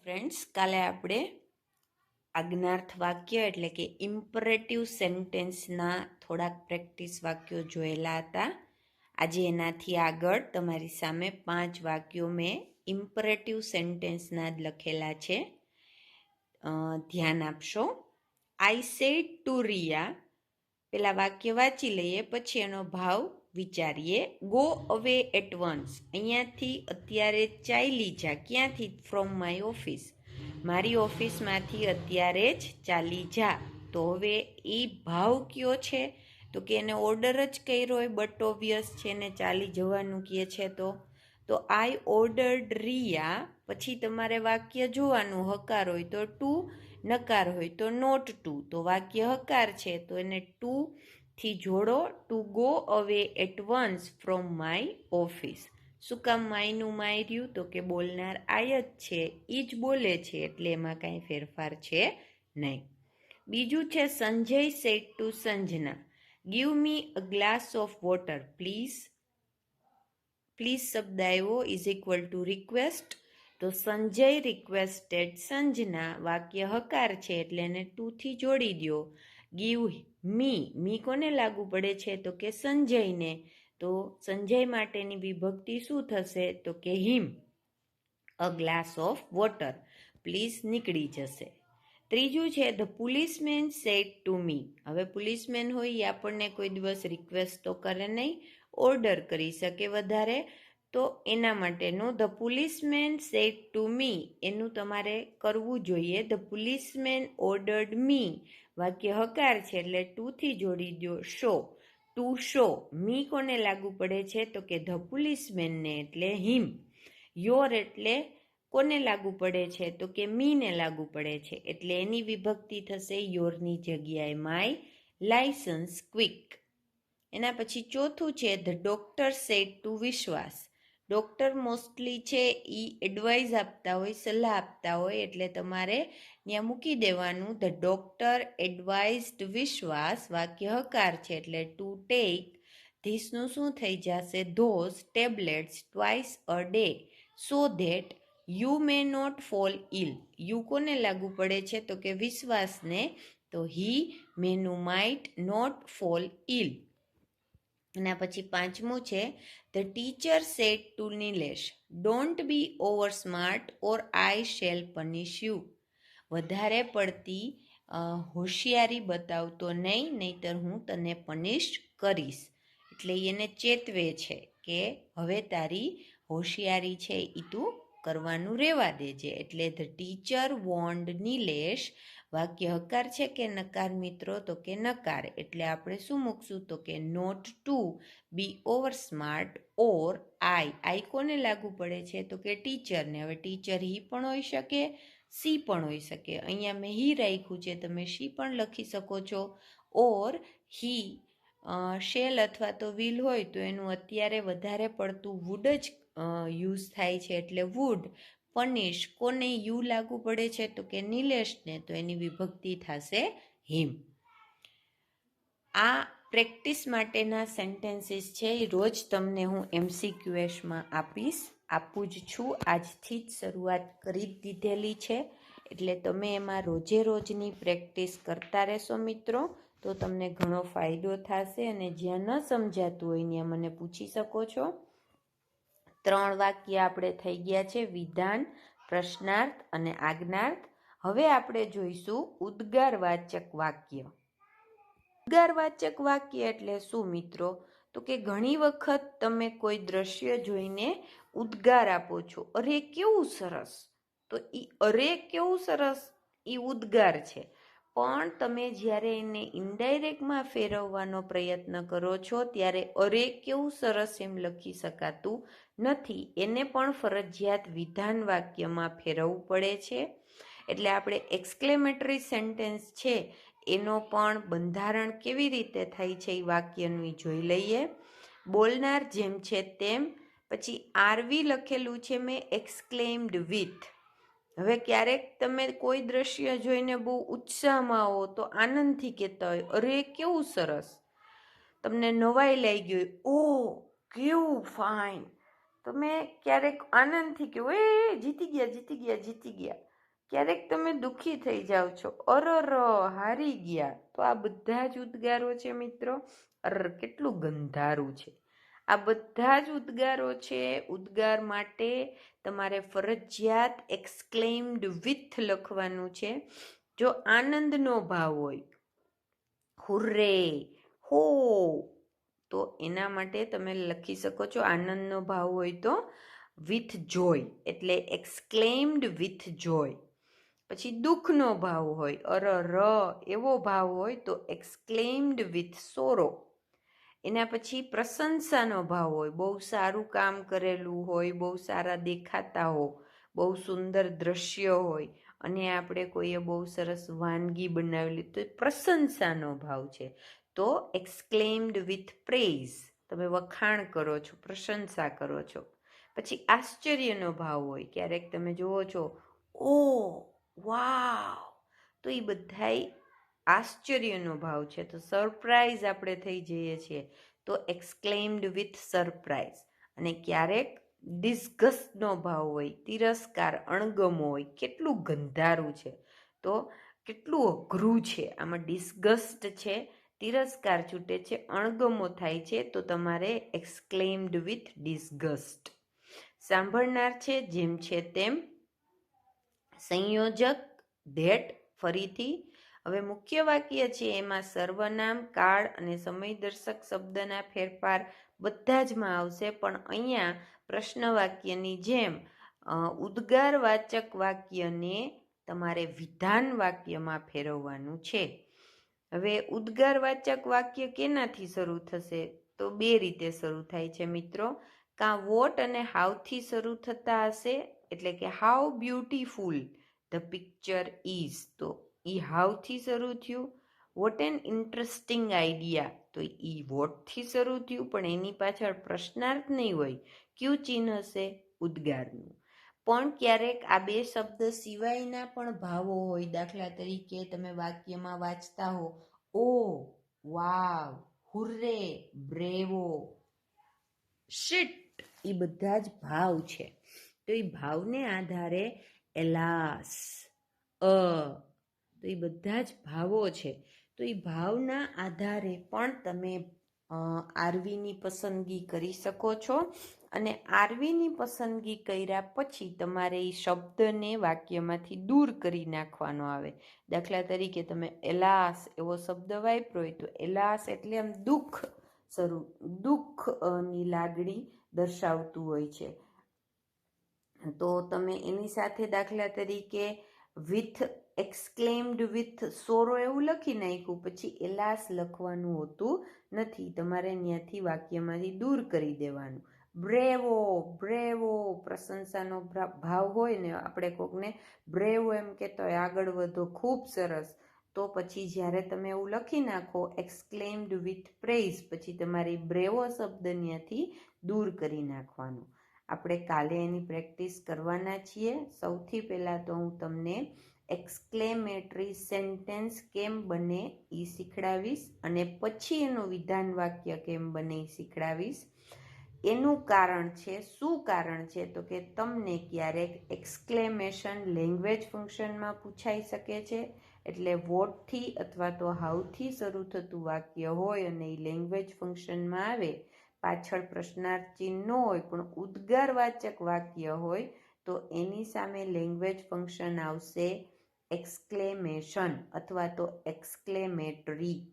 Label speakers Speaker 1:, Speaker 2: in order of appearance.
Speaker 1: Friends, કાલે આપણે આજ્ઞાર્થ વાક્ય એટલે કે ઇમ્પરેટિવ સેન્ટેન્સના થોડાક પ્રેક્ટિસ વાક્યો જોયેલા હતા. આજે એનાથી આગળ તમારી સામે 5 વાક્યો મેં ઇમ્પરેટિવ સેન્ટેન્સના જ લખેલા છે. ધ્યાન આપશો. I said to Riya. પેલા વાક્ય વાંચી લઈએ, પછી એનો ભાવ વિચારીએ. Go away at once. અહીંયાથી અત્યારે ચાલી જા. ક્યાંથી? From my office. મારી ઓફિસમાંથી અત્યારે જ ચાલી જા. તો હવે એ ભાવ કયો છે? તો કે એને ઓર્ડર જ કર્યો હોય, બટ ઓબ્વિયસ છે ને ચાલી જવાનું કહે છે. તો આઈ ઓર્ડર્ડ રિયા. પછી તમારે વાક્ય જોવાનું. હકાર હોય તો ટુ, નકાર હોય તો નોટ ટુ. તો વાક્ય હકાર છે તો એને ટુ થી જોડો. To go away at once from my office. શું કામ માયનું માય રહ્યું? તો કે બોલનાર આય જ છે, એ જ બોલે છે, એટલે એમાં કાંઈ ફેરફાર છે નહીં. બીજું છે Sanjay said to Sanjana, give me a glass of water please. Please શબ્દ આવ્યો ઇઝ ઇક્વલ ટુ રિક્વેસ્ટ. તો સંજય રિક્વેસ્ટેડ સંજના. વાક્ય હકાર છે એટલે એને ટુ થી જોડી દો. ગીવ મી કોને લાગુ પડે છે? તો કે સંજયને. તો સંજય માટેની વિભક્તિ શું થશે? તો કે him. A glass of water. Please નીકળી જશે. ત્રીજું છે the policeman said to me. હવે પોલીસમેન હોય એ આપણને કોઈ દિવસ રિક્વેસ્ટ તો કરે નહીં, ઓર્ડર કરી શકે વધારે. તો એના માટેનું ધ પોલીસમેન સેડ ટુ મી એનું તમારે કરવું જોઈએ. ધ પોલીસમેન ઓર્ડર્ડ મી. વાક્ય હકાર છે એટલે ટુ થી જોડી દો. શો. To show. મી કોને લાગુ પડે છે? તો કે ધ પોલીસમેનને, એટલે હિમ. યોર એટલે કોને લાગુ પડે છે? તો કે મીને લાગુ પડે છે, એટલે એની વિભક્તિ થશે યોરની જગ્યાએ માય. Licence quick. એના પછી ચોથું છે ધ ડોક્ટર સેડ ટુ વિશ્વાસ. ડોક્ટર મોસ્ટલી છે એ એડવાઇઝ આપતા હોય, સલાહ આપતા હોય, એટલે તમારે ત્યાં મૂકી દેવાનું ધ ડોક્ટર એડવાઇઝડ વિશ્વાસ. વાક્ય હકાર છે એટલે ટુ ટેક ધીસનું શું થઈ જશે? Those tablets twice a day so that you may not fall ill. You કોને લાગુ પડે છે? તો કે વિશ્વાસને. તો હી મેનું માઇટ નોટ ફોલ ઇલ. એના પછી પાંચમું છે the teacher said to Nilesh, don't be over smart or I shall punish you. વધારે પડતી હોશિયારી બતાવતો નહીં, નહીતર હું તને પનિશ કરીશ. એટલે એને ચેતવે છે કે હવે તારી હોશિયારી છે એ તું કરવાનું રહેવા દેજે. એટલે ધ ટીચર વોન્ડ નિલેશ. વાક્ય હકાર છે કે નકાર મિત્રો? તો કે નકાર. એટલે આપણે શું મૂકશું? તો કે not to be over smart or I કોને લાગુ પડે છે? તો કે ટીચરને. હવે ટીચર હી પણ હોઈ શકે, સી પણ હોઈ શકે. અહીંયા મેં હી રાખ્યું છે, તમે સી પણ લખી શકો છો. ઓર હી શેલ અથવા તો વિલ હોય તો એનું અત્યારે વધારે પડતું વુડ જ યુઝ થાય છે, એટલે વુડ. પનિશ કોને યુ લાગુ પડે છે? તો કે નિલેશને. તો એની વિભક્તિ થશે હિમ. આ પ્રેક્ટિસ માટેના સેન્ટેન્સીસ છે એ રોજ તમને હું MCQSમાં આપું જ છું. આજથી જ શરૂઆત કરી દીધેલી છે, એટલે તમે એમાં રોજે રોજની પ્રેક્ટિસ કરતા રહેશો મિત્રો, તો તમને ઘણો ફાયદો થશે. અને જ્યાં ન સમજાતું હોય ત્યાં મને પૂછી શકો છો. 3 વાક્ય આપણે થઈ ગયા છે, વિધાન, પ્રશ્નાર્થ અને આજ્ઞાર્થ. હવે આપણે જોઈશું ઉદ્ગારવાચક વાક્ય. ઉદ્ગારવાચક વાક્ય એટલે શું મિત્રો? તો કે ઘણી વખત તમે કોઈ દ્રશ્ય જોઈને ઉદ્ગાર આપો છો, અરે કેવું સરસ. તો એ અરે કેવું સરસ એ ઉદ્ગાર છે. પણ તમે જ્યારે એને ઇનડાયરેક્ટમાં ફેરવવાનો પ્રયત્ન કરો છો ત્યારે અરે કેવું સરસ એમ લખી શકાતું નથી. એને પણ ફરજિયાત વિધાન વાક્યમાં ફેરવવું પડે છે. એટલે આપણે એક્સક્લેમેટરી સેન્ટેન્સ છે એનો પણ બંધારણ કેવી રીતે થાય છે એ વાક્યનું જોઈ લઈએ. બોલનાર જેમ છે તેમ. પછી આરવી લખેલું છે મેં એક્સક્લેમ્ડ વિથ. હવે ક્યારેક તમે કોઈ દ્રશ્ય જોઈને બહુ ઉત્સાહમાં હો તો આનંદથી કહેતા હોય અરે કેવું સરસ. તમને નવાઈ લાગી ગઈ, ઓ કેવું ફાઇન. તમે ક્યારેક આનંદથી કહો એ જીતી ગયા જીતી ગયા જીતી ગયા. ક્યારેક તમે દુઃખી થઈ જાઓ છો, અરર હારી ગયા, તો આ બધા જ ઉદ્ગારો છે મિત્રો. અરર કેટલું ગંધારું છે. આ બધા જ ઉદ્ગારો છે. ઉદ્ગાર માટે તમારે ફરજિયાત એક્સક્લેમ્ડ વિથ લખવાનું છે. જો આનંદનો ભાવ હોય, હુર્રે, હો, તો એના માટે તમે લખી શકો છો. આનંદનો ભાવ હોય તો વિથ જોય, એટલે એક્સક્લેમ્ડ વિથ જોય. પછી દુઃખનો ભાવ હોય, અરર એવો ભાવ હોય તો એક્સક્લેમ્ડ વિથ સોરો. એના પછી પ્રશંસાનો ભાવ હોય, બહુ સારું કામ કરેલું હોય, બહુ સારા દેખાતા હો, બહુ સુંદર દ્રશ્ય હોય અને આપણે કોઈએ બહુ સરસ વાનગી બનાવેલી, તો એ પ્રશંસાનો ભાવ છે. તો એક્સક્લેમ્ડ વિથ પ્રેઝ, તમે વખાણ કરો છો, પ્રશંસા કરો છો. પછી આશ્ચર્યનો ભાવ હોય, ક્યારેક તમે જુઓ છો, ઓ વાવ, તો એ બધાય આશ્ચર્યનો ભાવ છે. તો સરપ્રાઈઝ આપણે થઈ જઈએ છીએ, તો એક્સક્લેમ્ડ વિથ સરપ્રાઈઝ. અને ક્યારેક ડિસ્ગસ્ટનો ભાવ હોય, તિરસ્કાર, અણગમો હોય, કેટલું ગંધારું છે, તો કેટલું અઘરું છે. આમાં ડિસ્ગસ્ટ છે, તિરસ્કાર છૂટે છે, અણગમો થાય છે, તો તમારે એક્સક્લેમ્ડ વિથ ડિસ્ગસ્ટ. સાંભળનાર છે જેમ છે તેમ. સંયોજક ધેટ, ફરીથી. હવે મુખ્ય વાક્ય છે એમાં સર્વનામ, કાળ અને સમયદર્શક શબ્દના ફેરફાર બધા જમાં આવશે, પણ અહીંયા પ્રશ્ન વાક્યની જેમ ઉદ્ગારવાચક વાક્યને તમારે વિધાન વાક્યમાં ફેરવવાનું છે. હવે ઉદ્ગારવાચક વાક્ય કેનાથી શરૂ થશે? તો બે રીતે શરૂ થાય છે મિત્રો. કાં વોટ અને હાવથી શરૂ થતા હશે, એટલે કે how beautiful the picture is, તો એ હાવથી શરૂ થયું. વોટ એન ઇન્ટરેસ્ટિંગ આઈડિયા, તો એ વોટથી શરૂ થયું, પણ એની પાછળ પ્રશ્નાર્થ નહીં હોય. કયું ચિહ્ન હશે? ઉદ્ગારનું. પણ ક્યારેક આ બે શબ્દ સિવાયના પણ ભાવો હોય. દાખલા તરીકે તમે વાક્યમાં વાંચતા હો, ઓ વાવ, હુર્રે, બ્રેવો, શિટ, એ બધા જ ભાવ છે. તો એ ભાવને આધારે એલાસ, તો એ બધા જ ભાવો છે. તો એ ભાવના આધારે પણ તમે આરવીની પસંદગી કરી શકો છો. અને આરવીની પસંદગી કર્યા પછી તમારે એ શબ્દને વાક્યમાંથી દૂર કરી નાખવાનો આવે. દાખલા તરીકે તમે એલાસ એવો શબ્દ વાપર્યો હોય, તો એલાસ એટલે આમ દુઃખની લાગણી દર્શાવતું હોય છે. તો તમે એની સાથે દાખલા તરીકે વિથ એક્સક્લેમ્ડ વિથ સોરો એવું લખી નાખ્યું, પછી એલાસ લખવાનું હોતું નથી. તમારે ત્યાંથી વાક્યમાંથી દૂર કરી દેવાનું. બ્રેવો, બ્રેવો, પ્રશંસાનો ભાવ હોય ને, આપણે કોકને બ્રેવો એમ કહેતો હોય, આગળ વધો, ખૂબ સરસ, તો પછી જ્યારે તમે એવું લખી નાખો એક્સક્લેમ્ડ વિથ પ્રેઝ, પછી તમારી બ્રેવો શબ્દ ત્યાંથી દૂર કરી નાખવાનો. આપણે કાલે એની પ્રેક્ટિસ કરવાના છીએ. સૌથી પહેલાં તો હું તમને એક્સક્લેમેટરી સેન્ટેન્સ કેમ બને એ શીખડાવીશ, અને પછી એનું વિધાન વાક્ય કેમ બને એ શીખડાવીશ. એનું કારણ છે, શું કારણ છે? તો કે તમને ક્યારેક એક્સક્લેમેશન લેંગ્વેજ ફંક્શનમાં પૂછાઈ શકે છે. એટલે વોટથી અથવા તો હાઉથી શરૂ થતું વાક્ય હોય અને એ લેંગ્વેજ ફંક્શનમાં આવે, પાછળ પ્રશ્નાર્થ ચિહ્ન ન હોય પણ ઉદ્ગારવાચક વાક્ય હોય, તો એની સામે લેંગ્વેજ ફંક્શન આવશે એક્સક્લેમેશન અથવા તો એક્સક્લેમેટરી.